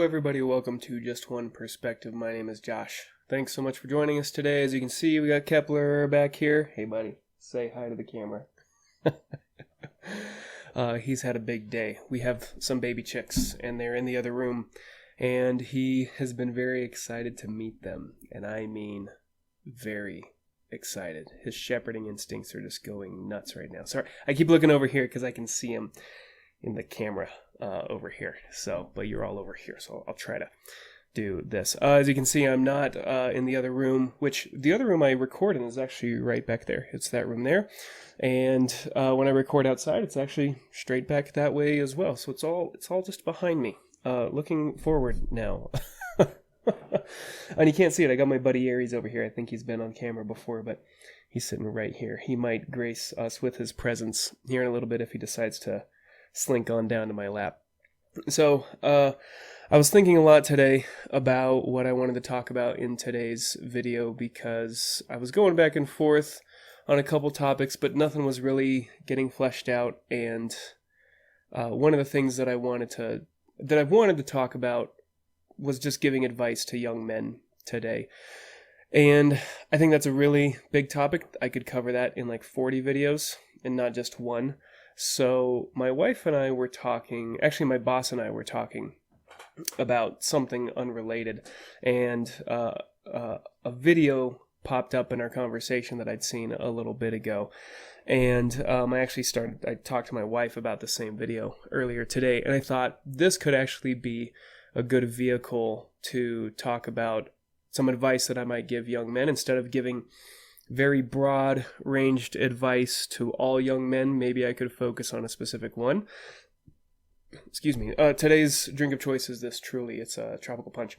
everybody, welcome to Just One Perspective. My name is Josh. Thanks so much for joining us today. As you can see, we got Kepler back here. Hey buddy, say hi to the camera. He's had a big day. We have some baby chicks and they're in the other room, and he has been very excited to meet them, and I mean very excited. His shepherding instincts are just going nuts right now. Sorry, I keep looking over here because I can see him in the camera over here. But you're all over here, so I'll try to do this. As you can see, I'm not in the other room, which the other room I record in is actually right back there. It's that room there. And when I record outside, it's actually straight back that way as well. So it's all just behind me. Looking forward now. And you can't see it. I got my buddy Aries over here. I think he's been on camera before, but he's sitting right here. He might grace us with his presence here in a little bit if he decides to slink on down to my lap. So, I was thinking a lot today about what I wanted to talk about in today's video, because I was going back and forth on a couple topics, but nothing was really getting fleshed out. And one of the things that I wanted to talk about was just giving advice to young men today. And I think that's a really big topic. I could cover that in like 40 videos and not just one. So my wife and I were talking, actually my boss and I were talking about something unrelated, and a video popped up in our conversation that I'd seen a little bit ago. And I talked to my wife about the same video earlier today, and I thought this could actually be a good vehicle to talk about some advice that I might give young men. Instead of giving very broad-ranged advice to all young men, maybe I could focus on a specific one. Excuse me. Today's drink of choice is this Truly. It's a tropical punch.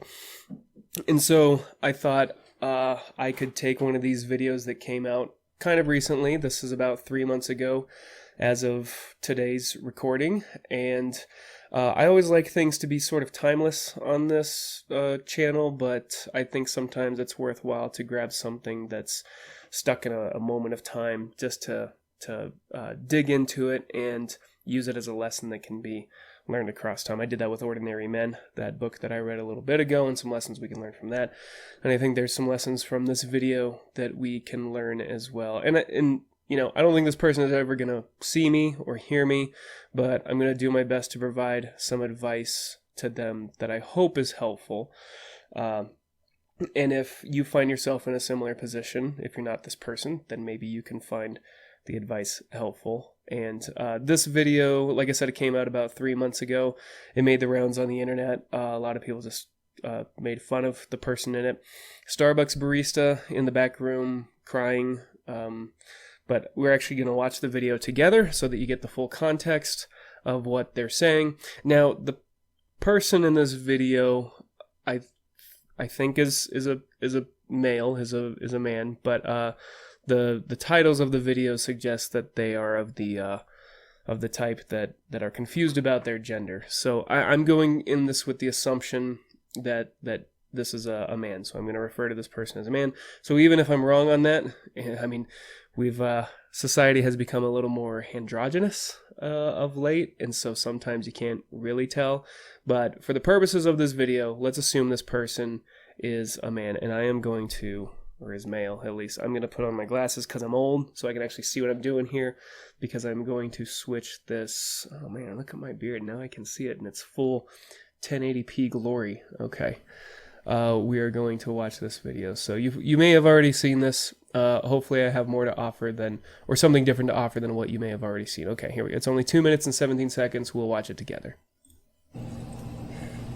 And so I thought I could take one of these videos that came out kind of recently. This is about 3 months ago as of today's recording. And I always like things to be sort of timeless on this channel, but I think sometimes it's worthwhile to grab something that's stuck in a moment of time just to dig into it and use it as a lesson that can be learned across time. I did that with Ordinary Men, that book that I read a little bit ago, and some lessons we can learn from that. And I think there's some lessons from this video that we can learn as well. And you know, I don't think this person is ever going to see me or hear me, but I'm going to do my best to provide some advice to them that I hope is helpful. And if you find yourself in a similar position, if you're not this person, then maybe you can find the advice helpful. And this video, like I said, it came out about 3 months ago. It made the rounds on the internet. A lot of people just made fun of the person in it. Starbucks barista in the back room crying. But we're actually going to watch the video together so that you get the full context of what they're saying. Now, the person in this video, I think is a male, is a man, but the titles of the video suggest that they are of the type that are confused about their gender. So I'm going in this with the assumption that this is a man. So I'm going to refer to this person as a man. So even if I'm wrong on that, I mean, society has become a little more androgynous of late, and so sometimes you can't really tell. But for the purposes of this video, let's assume this person is a man, and I am going to, or is male at least, I'm going to put on my glasses because I'm old, so I can actually see what I'm doing here, because I'm going to switch this. Oh man, look at my beard. Now I can see it in its full 1080p glory. Okay. We are going to watch this video. So you may have already seen this. Hopefully I have more to offer or something different to offer than what you may have already seen. Okay, here we go. It's only 2 minutes and 17 seconds. We'll watch it together.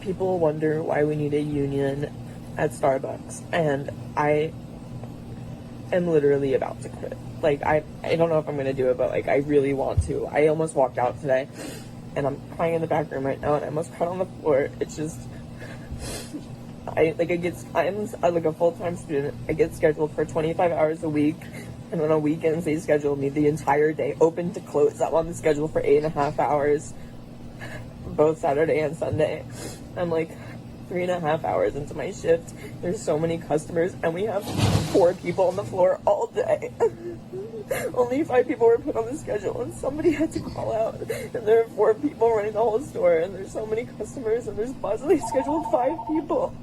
People wonder why we need a union at Starbucks, and I am literally about to quit. Like, I don't know if I'm going to do it, but like, I really want to. I almost walked out today, and I'm crying in the back room right now, and I almost cried on the floor. It's just, I'm like a full-time student. I get scheduled for 25 hours a week, and on weekends they schedule me the entire day, open to close. I'm on the schedule for 8.5 hours, both Saturday and Sunday. I'm like, 3.5 hours into my shift. There's so many customers, and we have 4 people on the floor all day. Only 5 people were put on the schedule, and somebody had to call out. And there are 4 people running the whole store, and there's so many customers, and there's possibly scheduled 5 people.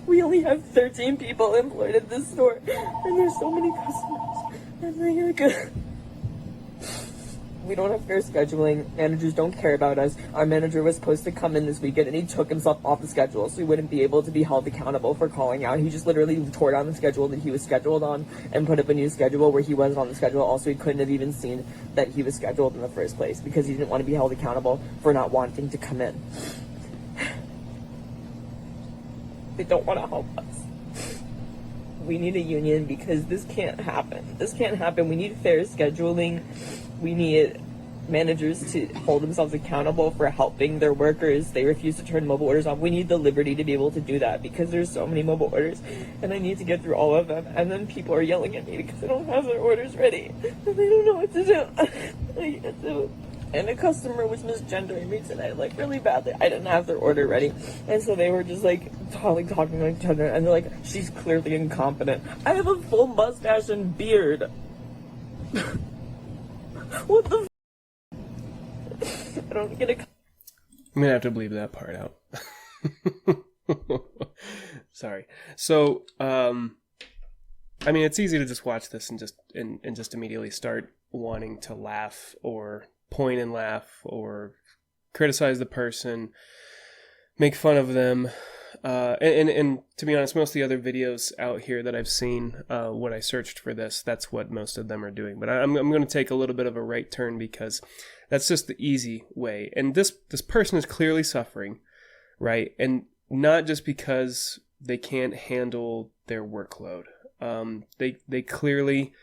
We only have 13 people employed at this store, and there's so many customers. And they're good. We don't have fair scheduling. Managers don't care about us. Our manager was supposed to come in this weekend, and he took himself off the schedule, so he wouldn't be able to be held accountable for calling out. He just literally tore down the schedule that he was scheduled on and put up a new schedule where he wasn't on the schedule. Also, he couldn't have even seen that he was scheduled in the first place because he didn't want to be held accountable for not wanting to come in. They don't want to help us. We need a union because this can't happen. This can't happen. We need fair scheduling. We need managers to hold themselves accountable for helping their workers. They refuse to turn mobile orders off. We need the liberty to be able to do that because there's so many mobile orders and I need to get through all of them. And then people are yelling at me because I don't have their orders ready and they don't know what to do. I can't do it. And a customer was misgendering me today, like really badly. I didn't have their order ready. And so they were just like talking to each other and they're like, she's clearly incompetent. I have a full mustache and beard. What the I don't get a... I'm gonna have to bleep that part out. Sorry. So, I mean, it's easy to just watch this and just immediately start wanting to laugh or point and laugh or criticize the person, make fun of them. And to be honest, most of the other videos out here that I've seen, when I searched for this, that's what most of them are doing. But I'm going to take a little bit of a right turn because that's just the easy way. And this person is clearly suffering, right? And not just because they can't handle their workload. They clearly,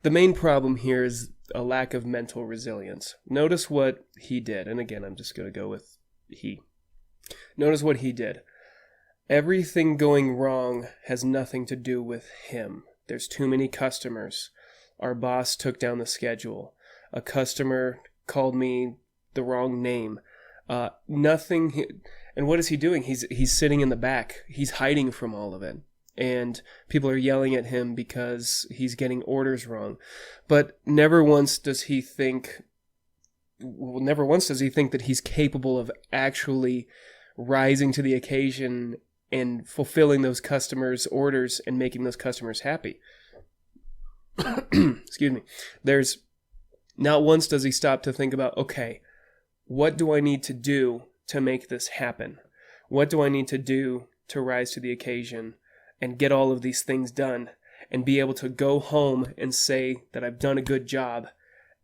the main problem here is a lack of mental resilience. Notice what he did. And again, I'm just going to go with he. Notice what he did. Everything going wrong has nothing to do with him. There's too many customers. Our boss took down the schedule. A customer called me the wrong name. Nothing. And what is he doing? He's sitting in the back. He's hiding from all of it. And people are yelling at him because he's getting orders wrong. But never once does he think that he's capable of actually rising to the occasion and fulfilling those customers' orders and making those customers happy. Excuse me. There's not once does he stop to think about, okay, what do I need to do to make this happen? What do I need to do to rise to the occasion and get all of these things done and be able to go home and say that I've done a good job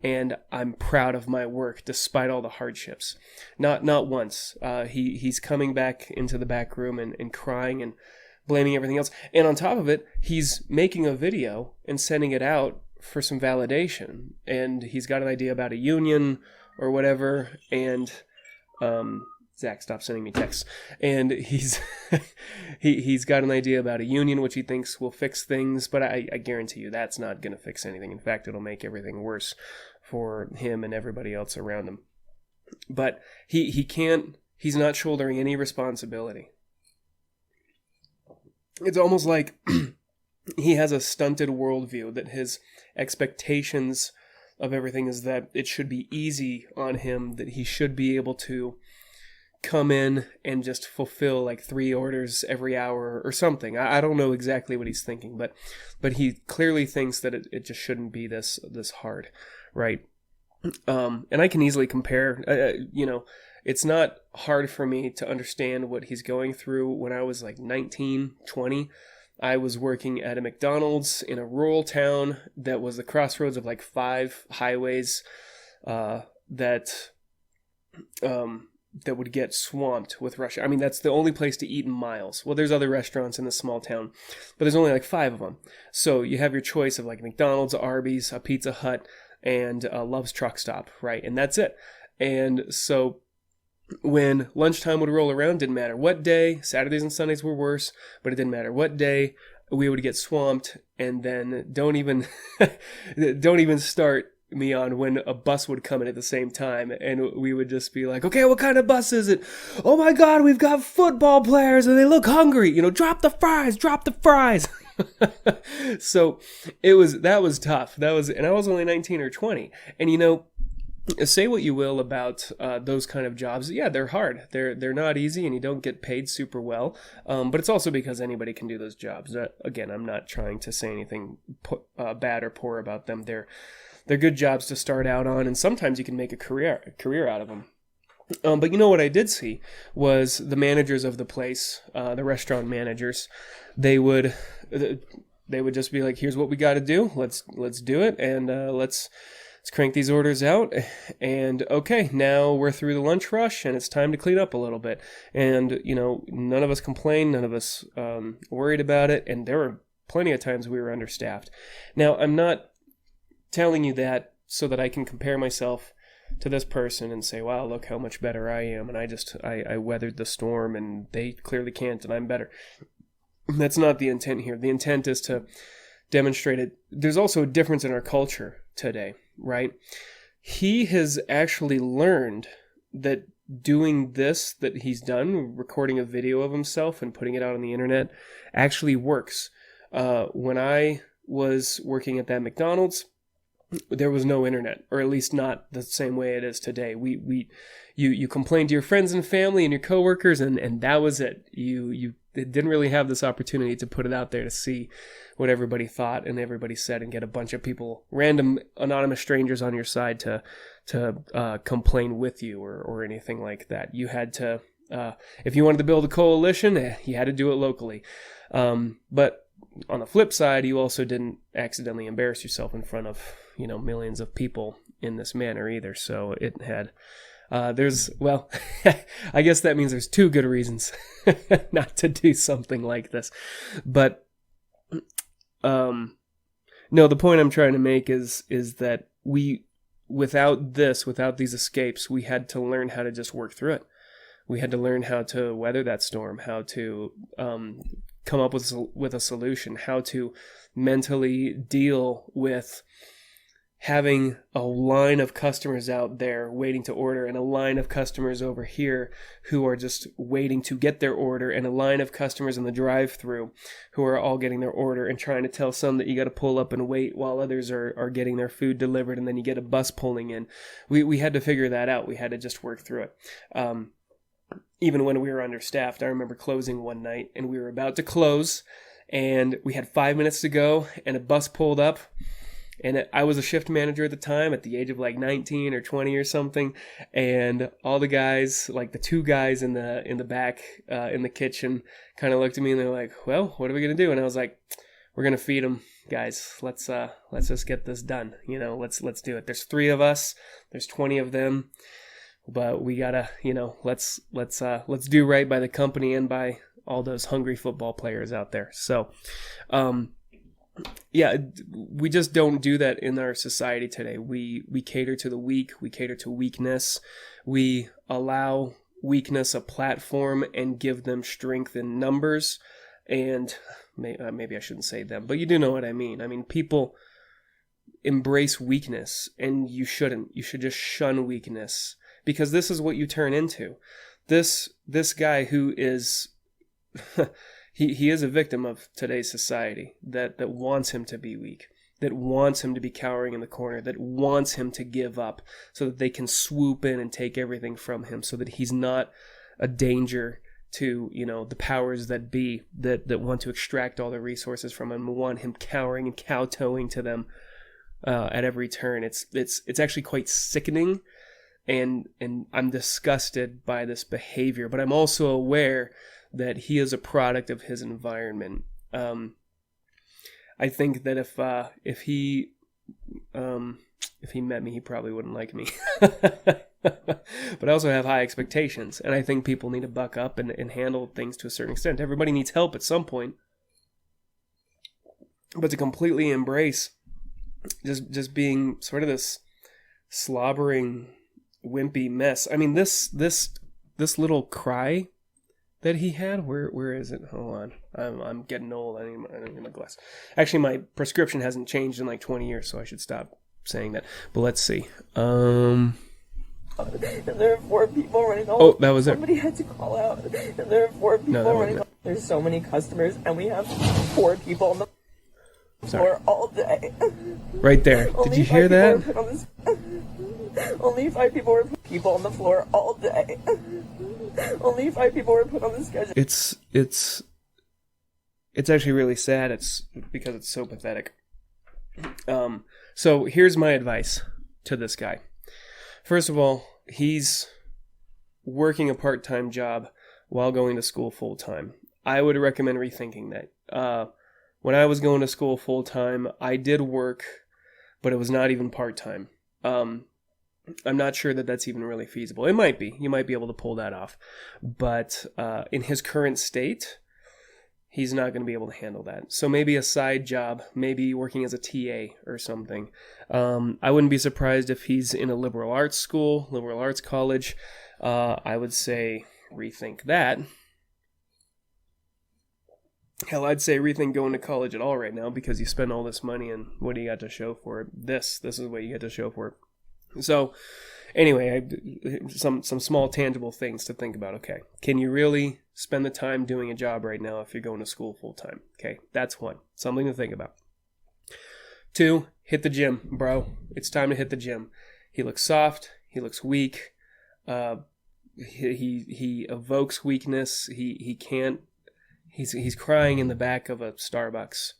and I'm proud of my work despite all the hardships. Not once. He's coming back into the back room and crying and blaming everything else. And on top of it, he's making a video and sending it out for some validation. And he's got an idea about a union or whatever. And Zach, stop sending me texts. And he's got an idea about a union which he thinks will fix things, but I guarantee you that's not going to fix anything. In fact, it'll make everything worse for him and everybody else around him. But he's not shouldering any responsibility. It's almost like he has a stunted worldview, that his expectations of everything is that it should be easy on him, that he should be able to come in and just fulfill like 3 orders every hour or something. I don't know exactly what he's thinking, but he clearly thinks that it just shouldn't be this hard, right? And I can easily compare, it's not hard for me to understand what he's going through. When I was like 19, 20, I was working at a McDonald's in a rural town that was the crossroads of like 5 highways that would get swamped with rush. I mean, that's the only place to eat in miles. Well, there's other restaurants in this small town, but there's only like 5 of them. So you have your choice of like McDonald's, Arby's, a Pizza Hut, and Love's Truck Stop, right? And that's it. And so when lunchtime would roll around, didn't matter what day, Saturdays and Sundays were worse, but it didn't matter what day, we would get swamped. And then don't even start me on when a bus would come in at the same time, and we would just be like, okay, what kind of bus is it? Oh my God, we've got football players and they look hungry. Drop the fries, drop the fries. So that was tough. And I was only 19 or 20. And say what you will about those kind of jobs. Yeah, they're hard. They're not easy, and you don't get paid super well. But it's also because anybody can do those jobs. Again, I'm not trying to say anything bad or poor about them. They're good jobs to start out on, and sometimes you can make a career out of them. But what I did see was the managers of the place, the restaurant managers. They would just be like, "Here's what we got to do. Let's do it, and let's crank these orders out. And okay, now we're through the lunch rush, and it's time to clean up a little bit." And none of us complained, none of us worried about it, and there were plenty of times we were understaffed. Now, I'm not telling you that so that I can compare myself to this person and say, wow, look how much better I am, and I weathered the storm, and they clearly can't, and I'm better. That's not the intent here. The intent is to demonstrate it. There's also a difference in our culture today, right? He has actually learned that doing this that he's done, recording a video of himself and putting it out on the internet, actually works. When I was working at that McDonald's, there was no internet, or at least not the same way it is today. You complained to your friends and family and your coworkers, and that was it. You didn't really have this opportunity to put it out there to see what everybody thought and everybody said, and get a bunch of people, random anonymous strangers on your side to complain with you or anything like that. You had to, if you wanted to build a coalition, you had to do it locally. But on the flip side, you also didn't accidentally embarrass yourself in front of millions of people in this manner either. So it had I guess that means there's two good reasons not to do something like this. But no, the point I'm trying to make is that without these escapes, we had to learn how to just work through it. We had to learn how to weather that storm, how to come up with a solution, how to mentally deal with having a line of customers out there waiting to order, and a line of customers over here who are just waiting to get their order, and a line of customers in the drive-thru who are all getting their order, and trying to tell some that you got to pull up and wait while others are getting their food delivered, and then you get a bus pulling in. We had to figure that out. We had to just work through it. Even when we were understaffed, I remember closing one night, and we were about to close, and we had 5 minutes to go, and a bus pulled up. And I was a shift manager at the time, at the age of like 19 or 20 or something. And all the guys, like the two guys in the back in the kitchen, kind of looked at me and they're like, "Well, what are we gonna do?" And I was like, "We're gonna feed them, guys. Let's just get this done. Let's do it. There's 3 of us. There's 20 of them, but we gotta, let's do right by the company and by all those hungry football players out there." So, yeah, we just don't do that in our society today. We cater to the weak. We cater to weakness. We allow weakness a platform and give them strength in numbers. And maybe I shouldn't say them, but you do know what I mean. I mean, people embrace weakness, and you shouldn't. You should just shun weakness, because this is what you turn into. This guy who is... He is a victim of today's society that wants him to be weak, that wants him to be cowering in the corner, that wants him to give up so that they can swoop in and take everything from him, so that he's not a danger to, the powers that be that want to extract all the resources from him and want him cowering and kowtowing to them at every turn. It's actually quite sickening, and I'm disgusted by this behavior, but I'm also aware that he is a product of his environment. I think that if he met me, he probably wouldn't like me. But I also have high expectations, and I think people need to buck up and handle things to a certain extent. Everybody needs help at some point, but to completely embrace just being sort of this slobbering, wimpy mess. I mean, this little cry that he had, where is it? Hold on, I'm getting old. I need my glass. Actually, my prescription hasn't changed in like 20 years, so I should stop saying that. But let's see. And there are 4 people running all. Oh, that was it. Somebody had to call out. And there are 4 people running. There's so many customers, and we have 4 people on the floor all day. Right there. Did you hear that? Only 5 people were people on the floor all day. Only 5 people were put on the schedule. It's actually really sad. It's because it's so pathetic. So here's my advice to this guy. First of all, he's working a part-time job while going to school full-time. I would recommend rethinking that. When I was going to school full-time, I did work, but it was not even part-time. I'm not sure that that's even really feasible. It might be. You might be able to pull that off. But in his current state, he's not going to be able to handle that. So maybe a side job, maybe working as a TA or something. I wouldn't be surprised if he's in a liberal arts school, liberal arts college. I would say rethink that. Hell, I'd say rethink going to college at all right now, because you spend all this money and what do you got to show for it? This is what you get to show for it. So anyway, some small tangible things to think about. Okay, can you really spend the time doing a job right now if you're going to school full time? Okay, that's one. Something to think about. 2, hit the gym, bro. It's time to hit the gym. He looks soft. He looks weak. He evokes weakness. He can't. He's crying in the back of a Starbucks,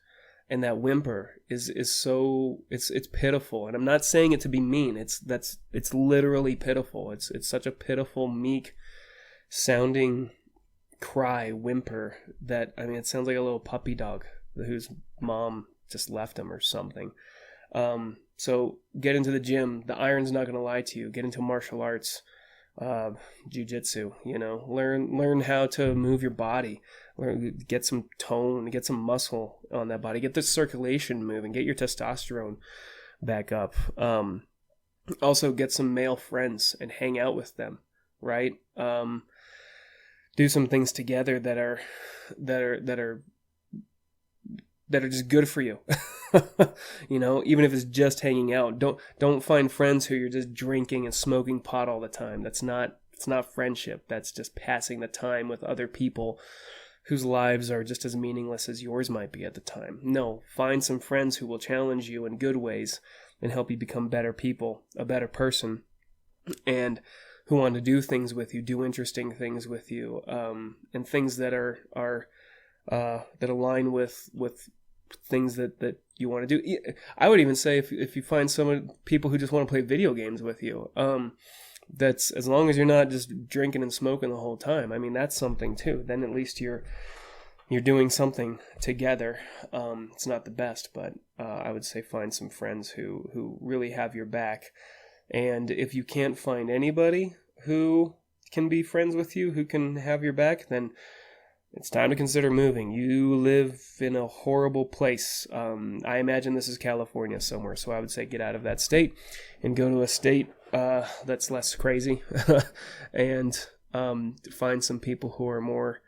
and that whimper is so it's pitiful. And I'm not saying it to be mean. It's literally pitiful. It's such a pitiful, meek sounding cry, whimper, that, I mean, it sounds like a little puppy dog whose mom just left him or something. So get into the gym. The iron's not going to lie to you. Get into martial arts, jiu-jitsu, learn how to move your body, get some tone, get some muscle on that body, get the circulation moving, get your testosterone back up. Also get some male friends and hang out with them, right? Do some things together that are just good for you. Even if it's just hanging out. Don't find friends who you're just drinking and smoking pot all the time. It's not friendship. That's just passing the time with other people whose lives are just as meaningless as yours might be at the time. No, find some friends who will challenge you in good ways and help you become better people, a better person, and who want to do things with you, do interesting things with you, and things that are that align with things that you want to do. I would even say if you find people who just want to play video games with you, that's, as long as you're not just drinking and smoking the whole time. I mean, that's something too. Then at least you're doing something together. It's not the best, but I would say find some friends who really have your back. And if you can't find anybody who can be friends with you, who can have your back, then it's time to consider moving. You live in a horrible place. I imagine this is California somewhere, so I would say get out of that state and go to a state that's less crazy and find some people who are more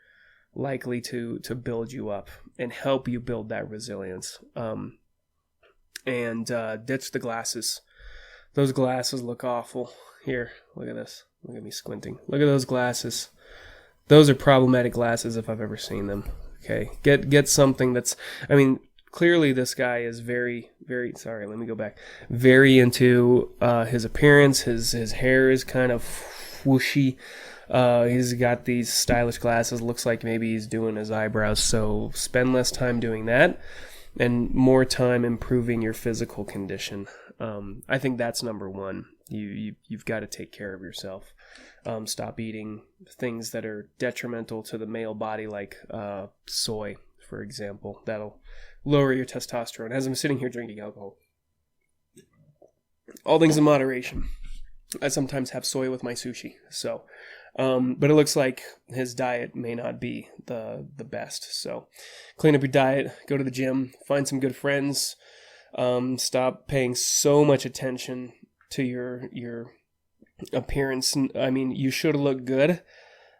likely to build you up and help you build that resilience. And ditch the glasses. Those glasses look awful. Here, look at this. Look at me squinting. Look at those glasses. Those are problematic glasses if I've ever seen them. Okay, get something that's, I mean, clearly this guy is very, very, sorry, let me go back. Very into his appearance. His hair is kind of whooshy. He's got these stylish glasses. Looks like maybe he's doing his eyebrows. So spend less time doing that and more time improving your physical condition. I think that's number one. You've got to take care of yourself. Stop eating things that are detrimental to the male body, like soy, for example. That'll lower your testosterone. As I'm sitting here drinking alcohol, all things in moderation. I sometimes have soy with my sushi. So, but it looks like his diet may not be the best. So, clean up your diet. Go to the gym. Find some good friends. Stop paying so much attention to your appearance. I mean, you should look good,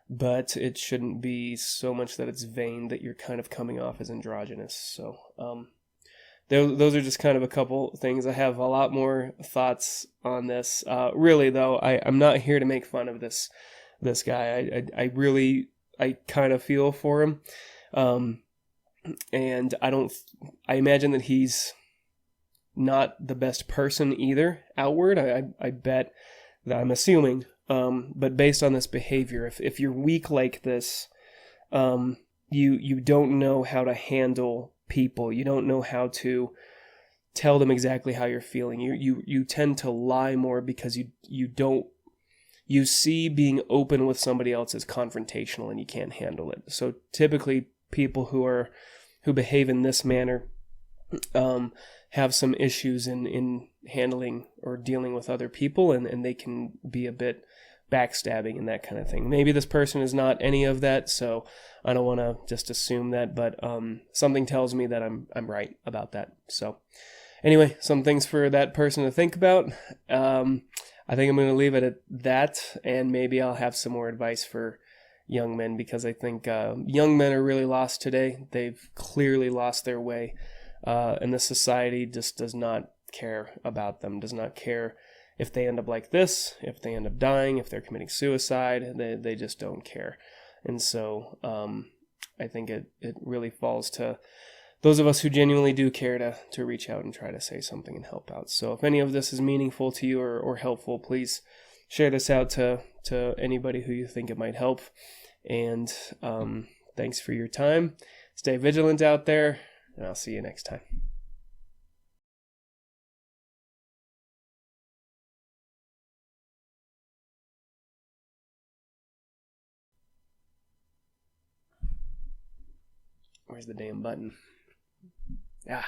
but it shouldn't be so much that it's vain that you're kind of coming off as androgynous. So those are just kind of a couple things. I have a lot more thoughts on this. Really, though, I'm not here to make fun of this guy. I really, I kind of feel for him. And I imagine that he's not the best person either outward. I bet that, I'm assuming, but based on this behavior, if you're weak like this, you don't know how to handle people. You don't know how to tell them exactly how you're feeling. You tend to lie more because you see being open with somebody else as confrontational and you can't handle it. So typically people who behave in this manner have some issues in handling or dealing with other people, and they can be a bit backstabbing and that kind of thing. Maybe this person is not any of that, so I don't want to just assume that, but something tells me that I'm right about that. So anyway, some things for that person to think about. I think I'm going to leave it at that, and maybe I'll have some more advice for young men, because I think young men are really lost today. They've clearly lost their way, and the society just does not care about them, does not care if they end up like this, if they end up dying, if they're committing suicide. They just don't care. And so I think it really falls to those of us who genuinely do care to reach out and try to say something and help out. So if any of this is meaningful to you or helpful, please share this out to anybody who you think it might help. And thanks for your time. Stay vigilant out there, and I'll see you next time. Where's the damn button? Ah.